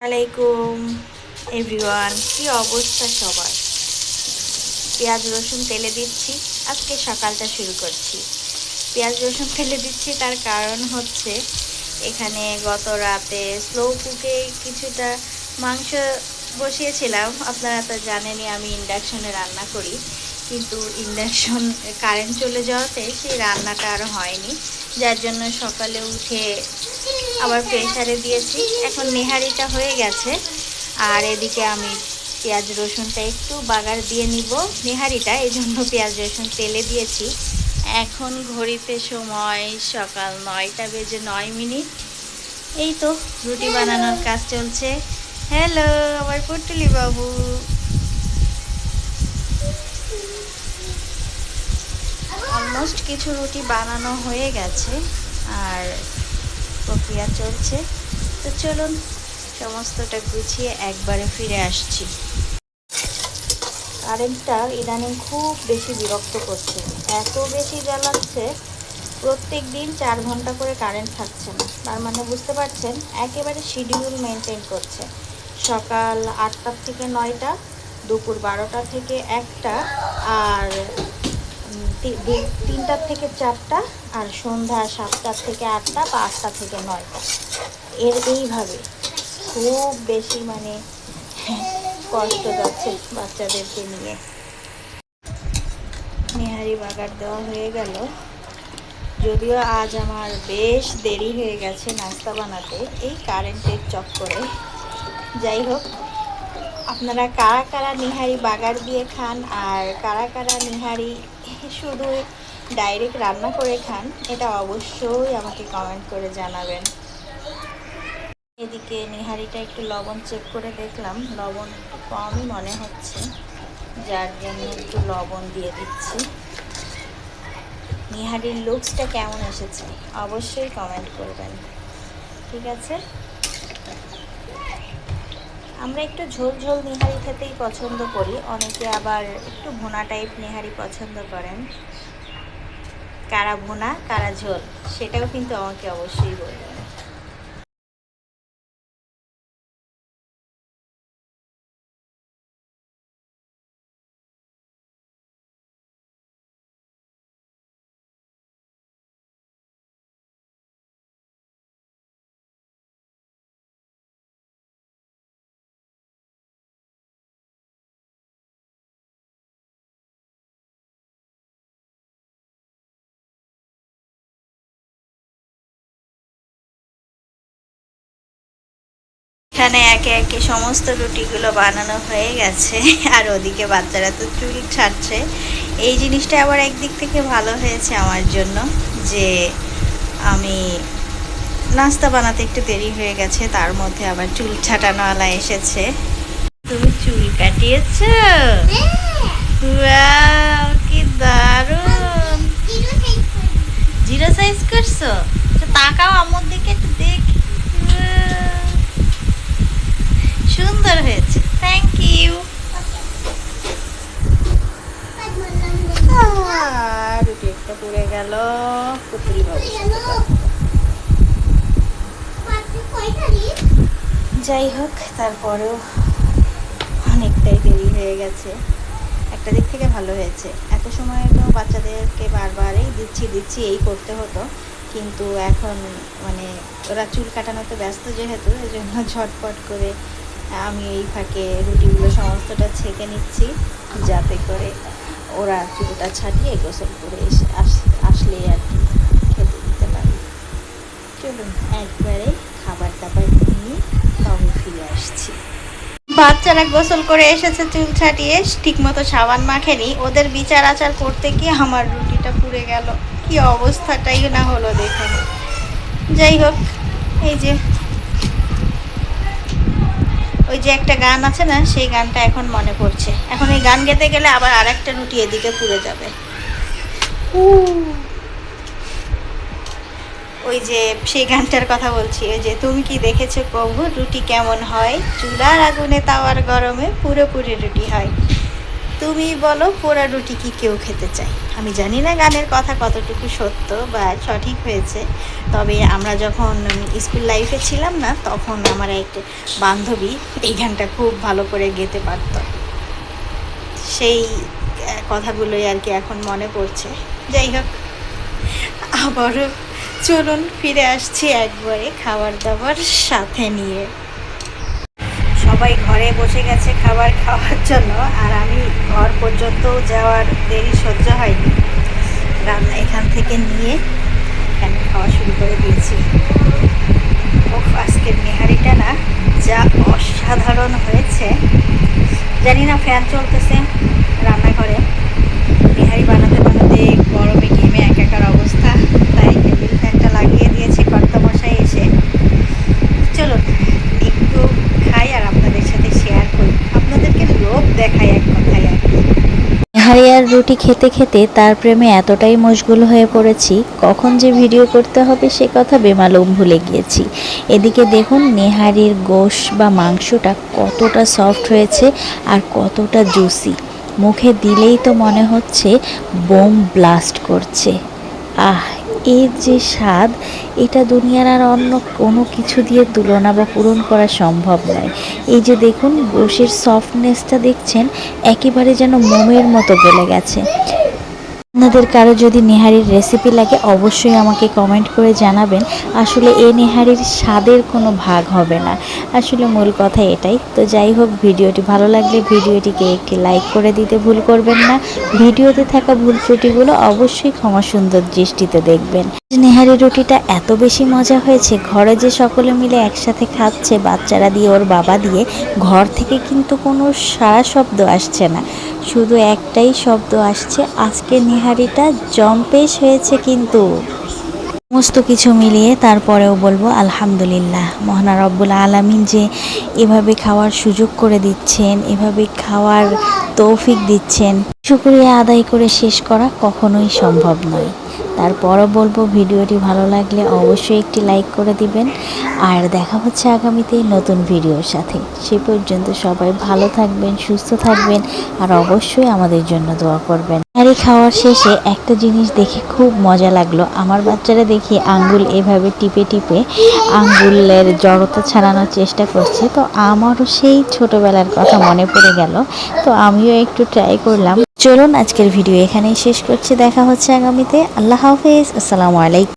আলাইকুম এভরিওয়ান, কি অবস্থা সবার? পেঁয়াজ রসুন তেলে দিচ্ছি। আজকে সকালটা শুরু করছি। পেঁয়াজ রসুন তেলে দিচ্ছি, তার কারণ হচ্ছে এখানে গত রাতে স্লো কুকে কিছুটা মাংস বসিয়েছিলাম। আপনারা তো জানেনই আমি ইন্ডাকশনে রান্না করি, কিন্তু ইন্ডাকশন কারেন্ট চলে যাওয়াতে সেই রান্নাটা আর হয়নি, যার জন্য সকালে উঠে আবার প্রেসারে দিয়েছি। এখন নেহারিটা হয়ে গেছে, আর এদিকে আমি পেঁয়াজ রসুনটা একটু বাগার দিয়ে নিব নেহারিটা, এই জন্য পেঁয়াজ রসুন তেলে দিয়েছি। এখন ঘড়িতে সময় সকাল 9টা বেজে 9 মিনিট। এই তো রুটি বানানোর কাজ চলছে। হ্যালো আমার পুটুলি বাবু। অলমোস্ট কিছু রুটি বানানো হয়ে গেছে, আর প্রক্রিয়া চলছে। তো চলুন সমস্তটা গুছিয়ে একবারে ফিরে আসছি। কারেন্টটা ইদানিং খুব বেশি বিরক্ত করছে, এত বেশি জ্বালাচ্ছে। প্রত্যেক দিন 4 ঘন্টা করে কারেন্ট থাকছে না, তার মানে বুঝতে পারছেন একেবারে শিডিউল মেনটেন করছে। সকাল 8টা থেকে 9টা, দুপুর 12টা থেকে 1টা, আর 3টা থেকে 4টা, আর সন্ধ্যা 7টা থেকে 8টা, 5টা থেকে 9টা। এইভাবে খুব বেশি কষ্ট যাচ্ছে বাচ্চাদেরকে নিয়ে। নেহারি বাগার দেওয়া হয়ে গেল, যদিও আজ আমার বেশ দেরি হয়ে গেছে নাস্তা বানাতে এই কারেন্টের চক্করে। যাই হোক, আপনারা কারা কারা নিহারি বাগার দিয়ে খান আর কারা কারা নিহারি শুধু ডাইরেক্ট রান্না করে খান, এটা অবশ্যই আমাকে কমেন্ট করে জানাবেন। এদিকে নিহারিটা একটু লবণ চেক করে দেখলাম, লবণ একটু কমই মনে হচ্ছে, যার জন্য একটু লবণ দিয়ে দিচ্ছি। নিহারির লুকসটা কেমন এসেছে অবশ্যই কমেন্ট করবেন, ঠিক আছে? আমরা একটু ঝোল ঝোল নিহারি খেতেই পছন্দ করি, অনেকে আবার একটু ভুনা টাইপ নিহারি পছন্দ করেন। কারা ভুনা কারা ঝোল সেটাও কিন্তু আমাকে অবশ্যই বলবেন। এখানে একে একে সমস্ত রুটিগুলো বানানো হয়ে গেছে, আর ওদিকে বাচ্চারা তো চুল ছাড়ছে। এই জিনিসটা আবার একদিক থেকে ভালো হয়েছে আমার জন্য, যে আমি নাস্তা বানাতে একটু দেরি হয়ে গেছে, তার মধ্যে আবার চুল ছাটানোওয়ালা এসেছে। তুমি চুল কাটিয়েছ? ওয়াও, কি দারুণ! জিরো সাইজ করছো? তাকাও আমার দিকে একটু দেখি। সুন্দর হয়েছে, থ্যাংক ইউ। রুটি একটা পুড়ে গেল, পুতুলি বাবু। যাই হোক, তারপরেও অনেকটাই দেরি হয়ে গেছে। একটা দিক থেকে ভালো হয়েছে, এত সময় তো বাচ্চাদেরকে বারবারই দিচ্ছি এই করতে হতো, কিন্তু এখন ওরা চুল কাটানোতে ব্যস্ত যেহেতু, এই জন্য ঝটপট করে আমি এই ফাঁকে রুটিগুলো সমস্তটা ছেঁকে নিচ্ছি, যাতে করে ওরা চুলটা ছাটিয়ে গোসল করে আসলে আর কি খেতে দিতে পারি। চলুন একবারে খাবার দাবার নিয়ে তবে ফিরে আসছি। বাচ্চারা গোসল করে এসেছে, চুল ছাটিয়ে ঠিকমতো সাবান মাখেনি, ওদের বিচার আচার করতে গিয়ে আমার রুটিটা পুড়ে গেল। কি অবস্থাটাই না হলো দেখুন। যাই হোক, এই যে ওই যে একটা গান আছে না, সেই গানটা এখন মনে পড়ছে। এখন এই গান গেতে গেলে আবার আরেকটা রুটি এদিকে পুড়ে যাবে। ওই যে সেই গানটার কথা বলছি, ওই যে তুমি কি দেখেছো প্রভু, রুটি কেমন হয়, চুলার আগুনে তাওয়ার গরমে পুরোপুরি রুটি হয়। তুমি বলো পোড়া রুটি কি কেউ খেতে চায়? আমি জানি না গানের কথা কতটুকু সত্য বা সঠিক হয়েছে, তবে আমরা যখন স্কুল লাইফে ছিলাম না, তখন আমার এক বান্ধবী এই গানটা খুব ভালো করে গেতে পারত। সেই কথাগুলোই আর কি এখন মনে পড়ছে। যাই হোক, আবারও চলুন ফিরে আসছি একবারে খাবার দাবার সাথে নিয়ে। সবাই ঘরে বসে গেছে খাবার খাওয়ার জন্য, আর আমি ঘর পর্যন্ত যাওয়ার দেরি সহ্য হয়নি, রান্না এখান থেকে নিয়ে এখানে খাওয়া শুরু করে দিয়েছি। আজকের নেহারিটা না যা অসাধারণ হয়েছে, জানি না ফ্যান চলতেছে রান্নাঘরে, নেহারি বানাতে বানাতে গরমে ঘেমে একাকার অবস্থা, তাই টেবিল ফ্যানটা লাগিয়ে দিয়েছে কর্তামশাই এসে। চলো একটু খাই আর আপনাদের সাথে শেয়ার করি, আপনাদেরকে লোভ দেখাই এক কথায় আর কি। নেহারি আর রুটি খেতে খেতে তার প্রেমে এতটাই মশগুল হয়ে পড়েছি, কখন যে ভিডিও করতে হবে সে কথা বেমালুম ভুলে গিয়েছি। এদিকে দেখুন নেহারির গোশ বা মাংসটা কতটা সফট হয়েছে আর কতটা জুসি, মুখে দিলেই তো মনে হচ্ছে বোম ব্লাস্ট করছে। আহ, এর যে স্বাদ, এটা দুনিয়ার আর অন্য কোনো কিছু দিয়ে তুলনা বা পূরণ করা সম্ভব নয়। এই যে দেখুন গোশের সফটনেসটা দেখছেন, একেবারে যেন মোমের মতো গলে গেছে। আপনাদের কারো যদি নেহারির রেসিপি লাগে অবশ্যই আমাকে কমেন্ট করে জানাবেন। আসলে এই নেহারির স্বাদের কোনো ভাগ হবে না, আসলে মূল কথা এটাই। তো যাই হোক, ভিডিওটি ভালো লাগলে ভিডিওটিকে একটি লাইক করে দিতে ভুল করবেন না। ভিডিওতে থাকা ভুল ত্রুটিগুলো অবশ্যই ক্ষমা সুন্দর দৃষ্টিতে দেখবেন। নেহারি রুটিটা এত বেশি মজা হয়েছে, ঘরে যে সকলে মিলে একসাথে খাচ্ছে, বাচ্চারা দিয়ে ওর বাবা দিয়ে, ঘর থেকে কিন্তু কোনো সারা শব্দ আসছে না, শুধু একটাই শব্দ আসছে, আজকে নেহারিটা জম্পেশ হয়েছে। কিন্তু সমস্ত কিছু মিলিয়ে তারপরেও বলবো আলহামদুলিল্লাহ, মহান রব্বুল আলামিন যে এভাবে খাওয়ার সুযোগ করে দিচ্ছেন, এভাবে খাওয়ার তৌফিক দিচ্ছেন, শুকরিয়া আদায় করে শেষ করা কখনোই সম্ভব নয়। তারপরও বলবো ভিডিওটি ভালো লাগলে অবশ্যই একটি লাইক করে দিবেন, আর দেখা হচ্ছে আগামীতে নতুন ভিডিওর সাথে। সে পর্যন্ত সবাই ভালো থাকবেন, সুস্থ থাকবেন, আর অবশ্যই আমাদের জন্য দোয়া করবেন। আর এই খাওয়ার শেষে একটা জিনিস দেখে খুব মজা লাগলো, আমার বাচ্চারা দেখি আঙ্গুল এভাবে টিপে টিপে আঙ্গুলের জড়তা ছাড়ানোর চেষ্টা করছে, তো আমারও সেই ছোটবেলার কথা মনে পড়ে গেল, তো আমিও একটু ট্রাই করলাম। চলুন আজকের ভিডিও এখানেই শেষ করছি, দেখা হচ্ছে আগামীতে। আল্লাহ হাফেজ, আসসালামু আলাইকুম।